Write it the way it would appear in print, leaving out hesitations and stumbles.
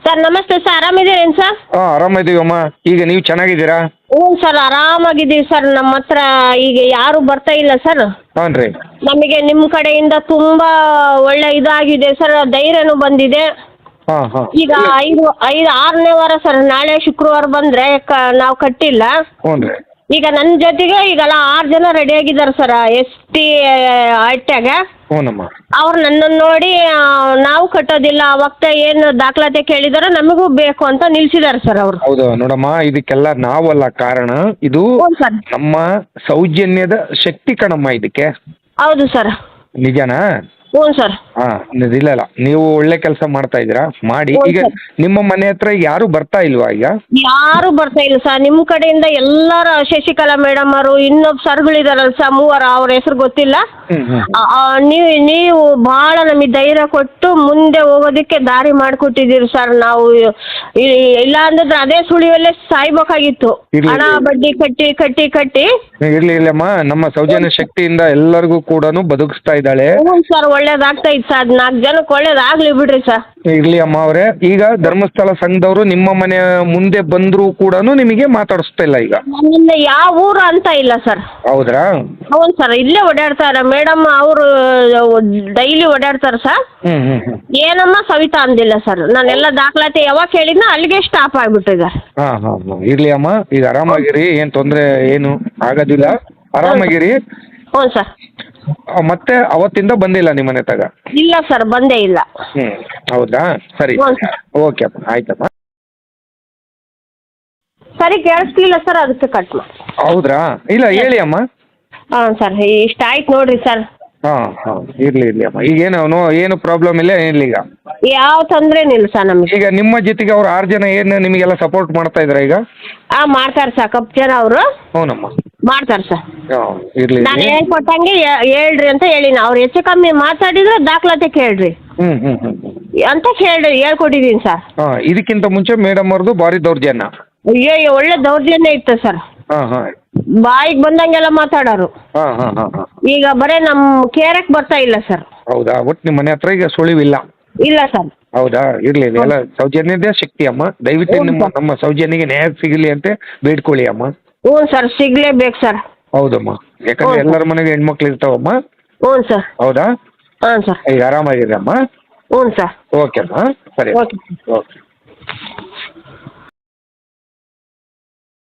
Sir ನಮಸ್ತೆ sir, ಆರಾಮಿದ್ದೀರೇನು sir? ಹಾಂ ಆರಾಮಿದ್ದೀವಮ್ಮ. ಈಗ ನೀವು ಚೆನ್ನಾಗಿದ್ದೀರಾ? ಹ್ಞೂ ಸರ್, ಆರಾಮಾಗಿದ್ದೀವಿ ಸರ್. ನಮ್ಮ ಹತ್ರ ಈಗ ಯಾರು ಬರ್ತಾ ಇಲ್ಲ ಸರ್. ಹಾಂ ರೀ. ನಮಗೆ ನಿಮ್ಮ ಕಡೆಯಿಂದ ತುಂಬ ಒಳ್ಳೆ ಇದಾಗಿದೆ ಸರ್, ಧೈರ್ಯನೂ ಬಂದಿದೆ. ಹಾಂ ಹಾಂ. ಈಗ ಐದು 6ನೇ ವಾರ ಸರ್. ನಾಳೆ ಶುಕ್ರವಾರ ಬಂದರೆ ನಾವು ಕಟ್ಟಿಲ್ಲ. ಹ್ಞೂ ರೀ. ಈಗ ನನ್ನ ಜೊತೆಗೆ ಈಗೆಲ್ಲ 6 ಜನ ರೆಡಿಯಾಗಿದ್ದಾರೆ ಸರ್, ST ಅಟ್ಯಾಗ. ಹ್ಞೂನಮ್ಮ. ಅವ್ರು ನನ್ನನ್ನು ನೋಡಿ ನಾವು ಕಟ್ಟೋದಿಲ್ಲ, ಅವಾಗ ಏನು ದಾಖಲಾತಿ ಕೇಳಿದಾರೋ ನಮಗೂ ಬೇಕು ಅಂತ ನಿಲ್ಸಿದ್ದಾರೆ ಸರ್ ಅವರು. ಹೌದು ನೋಡಮ್ಮ, ಇದಕ್ಕೆಲ್ಲ ನಾವಲ್ಲ ಕಾರಣ. ಇದು ಹ್ಞೂ ಸರ್. ನಮ್ಮ ಸೌಜನ್ಯದ ಶಕ್ತಿ ಕಣಮ್ಮ ಇದಕ್ಕೆ. ಹೌದು ಸರ್. ನಿಜನಾ? ಹ್ಞೂ ಸರ್. ಹಾಂ ಇಲ್ಲ ನೀವು ಒಳ್ಳೆ ಕೆಲಸ ಮಾಡ್ತಾ ಇದ್ದೀರಾ, ಮಾಡಿ. ಹ್ಞೂ ಈಗ ಸರ್. ನಿಮ್ಮ ಮನೆ ಹತ್ರ ಯಾರು ಬರ್ತಾ ಇಲ್ವಾ ಈಗ? ಯಾರು ಬರ್ತಾ ಇಲ್ಲ ಸರ್. ನಿಮ್ಮ ಕಡೆಯಿಂದ ಎಲ್ಲರ ಶಶಿಕಲಾ ಮೇಡಮ್ ಅವರು, ಇನ್ನೊಬ್ಬ ಸರ್ಗಳಿದಾರಲ್ಲ ಸರ್, 3 ಅವ್ರ ಹೆಸರು ಗೊತ್ತಿಲ್ಲ. ನೀವು ಭಾಳ ನಮಗೆ ಧೈರ್ಯ ಕೊಟ್ಟು ಮುಂದೆ ಹೋಗೋದಕ್ಕೆ ದಾರಿ ಮಾಡಿಕೊಟ್ಟಿದ್ದೀರಿ ಸರ್. ನಾವು ಇಲ್ಲ ಅಂದ್ರೆ ಅದೇ ಸುಳಿಯಲ್ಲೇ ಸಾಯ್ಬೇಕಾಗಿತ್ತು, ಹಣ ಬಡ್ಡಿ ಕಟ್ಟಿ ಕಟ್ಟಿ ಕಟ್ಟಿ. ಇರ್ಲಿಲ್ಲಮ್ಮ, ನಮ್ಮ ಸೌಜನ್ಯ ಶಕ್ತಿಯಿಂದ ಎಲ್ಲರಿಗೂ ಕೂಡ ಬದುಕಿಸ್ತಾ ಇದ್ದಾಳೆ. ಹ್ಞೂ ಸರ್, ಒಳ್ಳೇದಾಗ್ತಾ ಇತ್ತು ಸರ್. 4 ಜನಕ್ಕೆ ಒಳ್ಳೇದಾಗ್ಲಿ ಬಿಡ್ರಿ ಸರ್. ಇರ್ಲಿ ಅಮ್ಮ ಅವರೇ. ಈಗ ಧರ್ಮಸ್ಥಳ ಸಂಘದವರು ನಿಮ್ಮ ಮನೆಯ ಮುಂದೆ ಬಂದರೂ ಕೂಡ ನಿಮಗೆ ಮಾತಾಡಿಸ್ತಾ ಇಲ್ಲ ಈಗ? ನನ್ನಿಂದ ಯಾವ ಊರು ಅಂತ ಇಲ್ಲ ಸರ್. ಹೌದ್ರಾ? ಹೌದು ಸರ್, ಇಲ್ಲೇ ಓಡಾಡ್ತಾರೆ ಮೇಡಮ್ ಅವರು, ಡೈಲಿ ಓಡಾಡ್ತಾರೆ ಸರ್. ಏನಮ್ಮ ಸವಿತಾ ಅಂದಿಲ್ಲ ಸರ್. ನಾನೆಲ್ಲ ದಾಖಲಾತಿ ಯಾವಾಗ ಕೇಳಿದ್ನ ಅಲ್ಲಿಗೆ ಸ್ಟಾಪ್ ಆಗಿಬಿಟ್ಟಿದ್ದಾರೆ. ಹಾಂ ಹಾಂ ಹಾಂ. ಇರ್ಲಿ ಅಮ್ಮ, ಈಗ ಆರಾಮಾಗಿರಿ, ಏನು ತೊಂದರೆ ಏನು ಆಗೋದಿಲ್ಲ, ಆರಾಮಾಗಿರಿ. ಹ್ಞೂ ಸರ್. ಮತ್ತೆ ಅವತ್ತಿಂದ ಬಂದಿಲ್ಲ ನಿಮ್ಮ ಮನೆ ತಗ? ಇಲ್ಲ ಸರ್, ಬಂದೇ ಇಲ್ಲ. ಹೌದಾ? ಸರಿ, ಹ್ಞೂ ಸರ್. ಓಕೆ ಅಮ್ಮ, ಆಯ್ತಮ್ಮ. ಸರಿ ಕೇಳಿಸ್ಲಿಲ್ಲ ಸರ್, ಅದಕ್ಕೆ ಕಟ್ ಮಾಡಿ. ಹೌದ್ರಾ? ಇಲ್ಲ ಹೇಳಿ ಅಮ್ಮ. ಹಾಂ ಸರ್, ಇಷ್ಟ ಆಯ್ತು ನೋಡಿರಿ ಸರ್. ಹಾಂ ಹಾಂ. ಇರ್ಲಿ ಅಮ್ಮ. ಈಗ ಏನು ಪ್ರಾಬ್ಲಮ್ ಇಲ್ಲ ಏನಿಲ್ಲ ಈಗ? ಯಾವ ತೊಂದರೆನಿಲ್ಲ ಸರ್ ನಮಗೆ. ಈಗ ನಿಮ್ಮ ಜೊತೆಗೆ ಅವ್ರು 6 ಜನ ಏನು ನಿಮಗೆಲ್ಲ ಸಪೋರ್ಟ್ ಮಾಡ್ತಾ ಇದ್ರ ಈಗ? ಹಾಂ ಮಾಡ್ತಾರೆ ಸರ್, ಕಪ್ ಜನ ಅವರು ಹ್ಞೂನಮ್ಮ, ಮಾಡ್ತಾರೆ ಸರ್. ಹಾಂ ಇರ್ಲಿ. ನಾನು ಹೇಳ್ಕೊಟ್ಟಂಗೆ ಹೇಳ್ರಿ ಅಂತ ಹೇಳಿನ. ಅವ್ರು ಹೆಚ್ಚು ಕಮ್ಮಿ ಮಾತಾಡಿದ್ರೆ ದಾಖಲಾತಿ ಕೇಳ್ರಿ ಅಂತ ಹೇಳ್ಕೊಟ್ಟಿದ್ದೀನಿ ಸರ್. ಹಾಂ, ಇದಕ್ಕಿಂತ ಮುಂಚೆ ಮೇಡಮ್ ಅವ್ರದ್ದು ಭಾರಿ ದೌರ್ಜನ್ಯ. ಅಯ್ಯೋ ಒಳ್ಳೆ ದೌರ್ಜನ್ಯ ಇತ್ತು ಸರ್. ಹಾಂ ಹಾಂ. ಬಾಯಿಗೆ ಬಂದಂಗೆಲ್ಲ ಮಾತಾಡೋರು. ಹಾಂ ಹಾಂ ಹಾಂ ಹಾಂ. ಈಗ ಬರೀ ನಮ್ಮ ಕೇರಕ್ಕೆ ಬರ್ತಾ ಇಲ್ಲ ಸರ್. ಹೌದಾ? ಒಟ್ಟು ನಿಮ್ಮ ಮನೆ ಹತ್ರ ಈಗ ಸುಳಿವಿಲ್ಲ? ಇಲ್ಲ ಸರ್. ಹೌದಾ? ಇರ್ಲಿ, ಎಲ್ಲ ಸೌಜನ್ಯದೇ ಶಕ್ತಿ ಅಮ್ಮ. ದಯವಿಟ್ಟು ನಮ್ಮ ಸೌಜನ್ಯಗೆ ನ್ಯಾಯ ಸಿಗಲಿ ಅಂತ ಬೇಡ್ಕೊಳ್ಳಿ ಅಮ್ಮ. ಹ್ಞೂ ಸರ್, ಸಿಗ್ಲೇಬೇಕು ಸರ್. ಹೌದಮ್ಮ, ಯಾಕಂದ್ರೆ ಎಲ್ಲರ ಮನೆಗೆ ಹೆಣ್ಮಕ್ಳು ಇರ್ತಾವಮ್ಮ. ಹ್ಞೂ ಸರ್. ಹೌದಾ? ಹಾಂ ಸರ್. ಈಗ ಆರಾಮಾಗಿದೆ ಅಮ್ಮ. ಹ್ಞೂ ಸರ್. ಓಕೆ ಅಮ್ಮ, ಸರಿ. ಓಕೆ. ಓಕೆ.